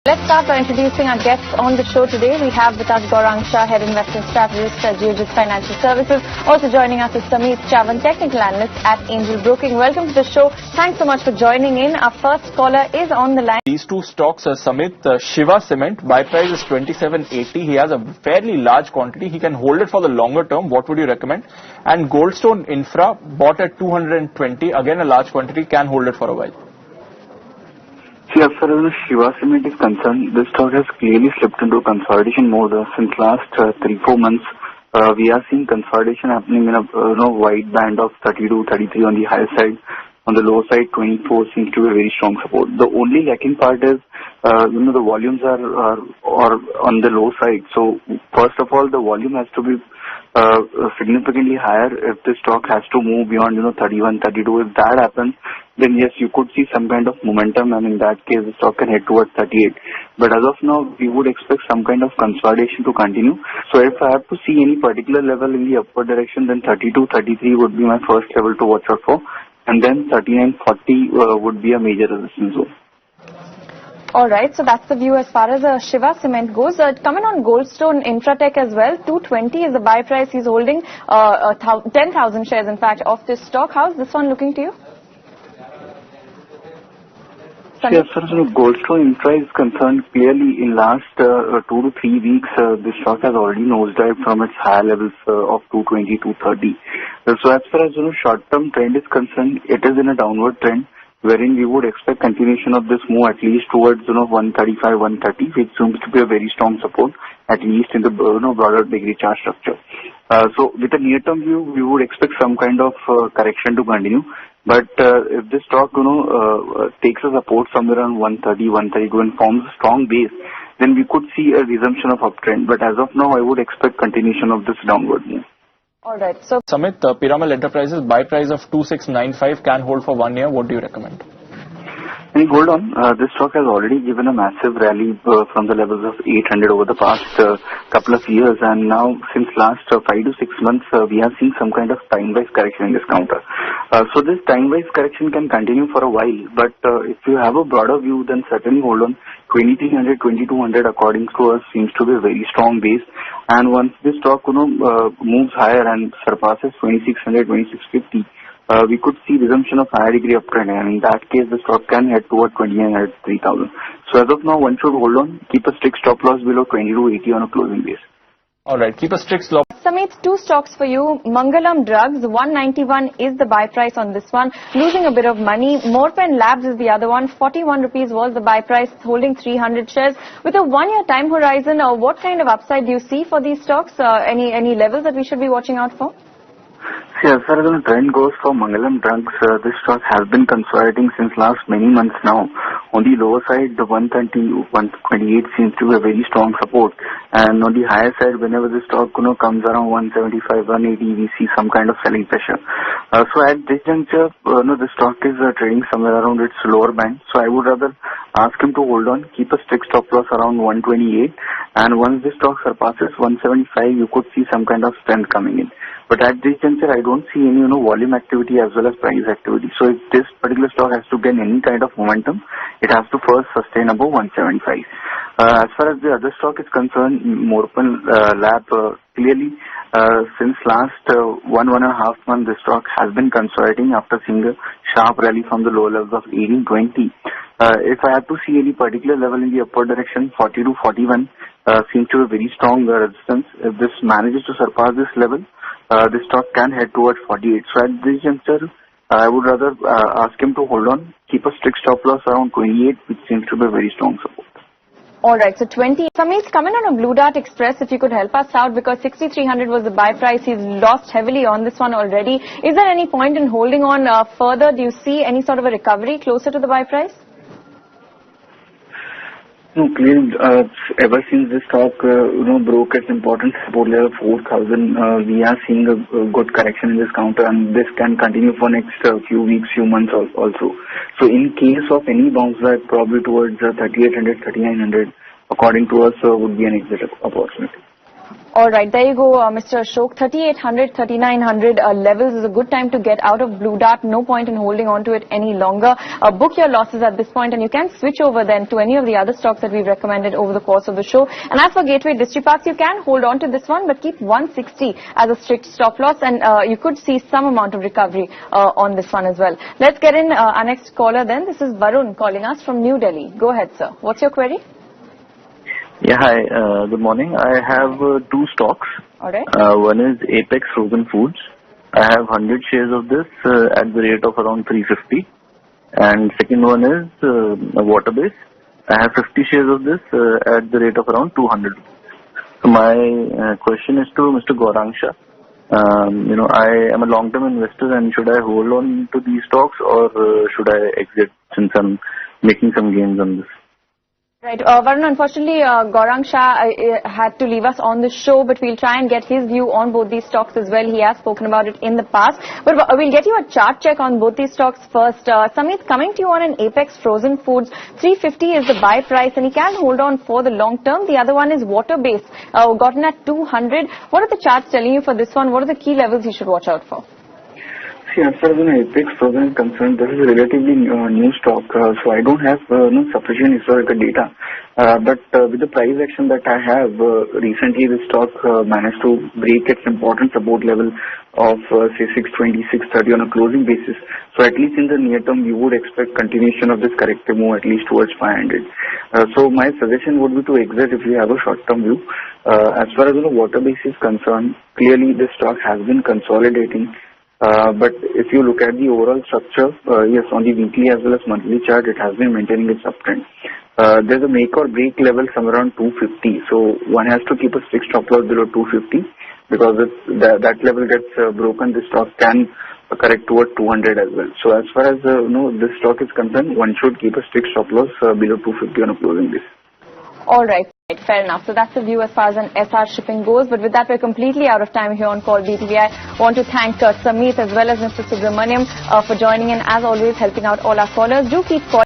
Let's start by introducing our guests on the show today. We have with us Gaurang Shah, Head Investment Strategist at Geojit Financial Services. Also joining us is Sameet Chavan, Technical Analyst at Angel Broking. Welcome to the show. Thanks so much for joining in. Our first caller is on the line. These two stocks, Samit, Shiva Cement, buy price is 27.80. He has a fairly large quantity. He can hold it for the longer term. What would you recommend? And Goldstone Infra, bought at 220. Again, a large quantity, can hold it for a while. See, as far as the Shiva Cement is concerned, this stock has clearly slipped into consolidation mode since last 3-4 months. We are seeing consolidation happening in a wide band of 32, 33 on the higher side. On the lower side, 24 seems to be a very strong support. The only lacking part is, the volumes are on the low side. So first of all, the volume has to be significantly higher if the stock has to move beyond 31, 32. If that happens, then yes, you could see some kind of momentum, and in that case, the stock can head towards 38. But as of now, we would expect some kind of consolidation to continue. So if I have to see any particular level in the upward direction, then 32, 33 would be my first level to watch out for, and then 39, 40 would be a major resistance zone. All right, so that's the view as far as Shiva Cement goes. Coming on Goldstone Infratech as well, 220 is the buy price. He's holding 10,000 shares, in fact, of this stock. How's this one looking to you? Yes, sir. So Goldstone Infra is concerned, clearly in last 2 to 3 weeks, this stock has already nosedived from its higher levels of 220, 230. So as far as short-term trend is concerned, it is in a downward trend, wherein we would expect continuation of this move at least towards 135, 130, which seems to be a very strong support, at least in the broader degree chart structure. So with a near-term view, we would expect some kind of correction to continue. But if this stock takes a support somewhere around 130, 132 and forms a strong base, then we could see a resumption of uptrend. But as of now, I would expect continuation of this downward move. All right. So Samit, Piramal Enterprises, buy price of 2695, can hold for 1 year. What do you recommend? Hold on. This stock has already given a massive rally from the levels of 800 over the past couple of years, and now since last 5 to 6 months, we are seeing some kind of time-wise correction in this counter. So this time-wise correction can continue for a while, but if you have a broader view, then certainly hold on. 2300, 2200 according to us seems to be a very strong base, and once this stock moves higher and surpasses 2600, 2650, we could see resumption of higher degree uptrend, and in that case, the stock can head toward 2900, 3000. So as of now, one should hold on, keep a strict stop loss below 2280 on a closing base. All right, keep a strict stop. Sameet, 2 stocks for you. Mangalam Drugs, 191 is the buy price on this one. Losing a bit of money. Morpen Labs is the other one. 41 rupees was the buy price, holding 300 shares. With a 1-year time horizon, what kind of upside do you see for these stocks? Any levels that we should be watching out for? See, as far as the trend goes for Mangalam Drugs, this stock has been consolidating since last many months now. On the lower side, the 130, 128 seems to be a very strong support. And on the higher side, whenever the stock comes around 175, 180, we see some kind of selling pressure. So at this juncture, the stock is trading somewhere around its lower band. So I would rather ask him to hold on, keep a strict stop loss around 128. And once the stock surpasses 175, you could see some kind of strength coming in. But at this juncture, I don't see any volume activity as well as price activity. So if this particular stock has to gain any kind of momentum, it has to first sustain above 175. As far as the other stock is concerned, Morpen Lab, clearly since last 1.5 months, the stock has been consolidating after seeing a sharp rally from the low levels of 1820. If I have to see any particular level in the upward direction, 40 to 41 seems to be a very strong resistance. If this manages to surpass this level, the stock can head towards 48. So at this juncture, I would rather ask him to hold on, keep a strict stop loss around 28, which seems to be a very strong support. All right, so 20. Sameet, coming on a Blue Dart Express, if you could help us out, because 6,300 was the buy price. He's lost heavily on this one already. Is there any point in holding on further? Do you see any sort of a recovery closer to the buy price? No, clearly, ever since the stock, broke its important support level 4,000, we are seeing a good correction in this counter, and this can continue for next few weeks, few months also. So in case of any bounce back, probably towards 3,800, 3,900, according to us, would be an exit opportunity. All right, there you go, Mr. Ashok. 3,800, 3,900 levels is a good time to get out of Blue Dart. No point in holding on to it any longer. Book your losses at this point, and you can switch over then to any of the other stocks that we've recommended over the course of the show. And as for Gateway Distriparks, you can hold on to this one, but keep 160 as a strict stop loss, and you could see some amount of recovery on this one as well. Let's get in our next caller then. This is Varun calling us from New Delhi. Go ahead, sir. What's your query? Yeah, hi. Good morning. I have two stocks. All right. One is Apex Frozen Foods. I have 100 shares of this at the rate of around 350. And second one is Waterbase. I have 50 shares of this at the rate of around 200. So my question is to Mr. Gaurang Shah. I am a long-term investor, and should I hold on to these stocks, or should I exit since I'm making some gains on this? Right. Varun, unfortunately, Gaurang Shah had to leave us on the show, but we'll try and get his view on both these stocks as well. He has spoken about it in the past. But we'll get you a chart check on both these stocks first. Samit, coming to you on an Apex Frozen Foods, 350 is the buy price, and he can hold on for the long term. The other one is Waterbase, gotten at 200. What are the charts telling you for this one? What are the key levels he should watch out for? See, as far as Apex Frozen is concerned, this is a relatively new stock, so I don't have sufficient historical data. But with the price action that I have, recently the stock managed to break its important support level of say 620, 630 on a closing basis. So at least in the near term, you would expect continuation of this corrective move at least towards 500. So my suggestion would be to exit if you have a short-term view. As far as Waterbase is concerned, clearly this stock has been consolidating. But if you look at the overall structure, yes, on the weekly as well as monthly chart, it has been maintaining its uptrend. There's a make or break level somewhere around 250. So one has to keep a strict stop loss below 250, because if that level gets broken, the stock can correct towards 200 as well. So as far as this stock is concerned, one should keep a strict stop loss below 250 on a closing basis. All right. Fair enough. So that's the view as far as an SR shipping goes. But with that, we're completely out of time here on Call BTVI. Want to thank Samit as well as Mr. Subramaniam for joining in, as always, helping out all our callers. Do keep calling.